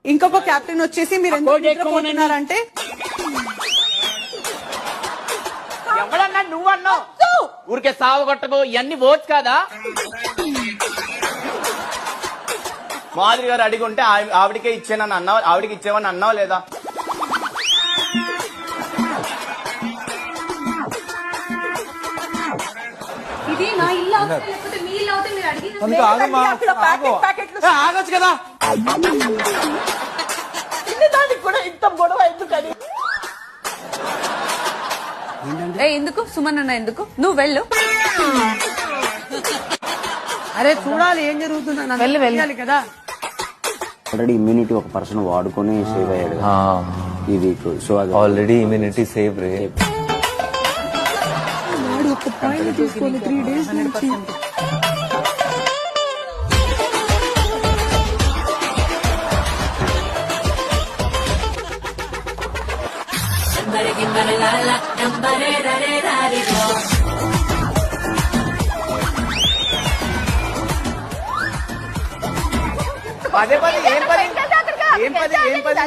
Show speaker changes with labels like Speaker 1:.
Speaker 1: ఇంకొక కెప్టెన్ వచ్చేసి మీరు ఎందుకు నిద్రపోతున్నారంటే
Speaker 2: ఎవడన్నా నువ్వు అన్నావు ఊరికే సాగు కొట్టకు ఇవన్నీ ఓట్స్ కాదా మాధురి గారు అడిగి ఉంటే ఆవిడకే ఇచ్చానని అన్నావు ఆవిడకి ఇచ్చేవని అన్నావు లేదా
Speaker 3: ఇది నా ఇల్లు అవుతుంది లేకపోతే మీ ఇల్లు అవుతుంది మీరు అడిగిన
Speaker 2: ఆగొచ్చు కదా దానికి కూడా ఇంత గొడవ ఎందుకని
Speaker 3: ఎందుకు సుమన్ అన్న ఎందుకు నువ్వు వెళ్ళు
Speaker 1: అరే చూడాలి ఏం జరుగుతుందో వెళ్ళాలి కదా
Speaker 4: ఆల్రెడీ ఇమ్యూనిటీ ఒక పర్సన్ వాడుకొని సేవ్ అయ్యాడు ఈ వీక్ సో అది
Speaker 5: ఆల్రెడీ ఇమ్యూనిటీ సేవ్ రే
Speaker 1: ఒక పాయింట్ తీసుకొని 3 days నుంచి
Speaker 2: పదే పదే ఏం పది ఏం పది ఏం పది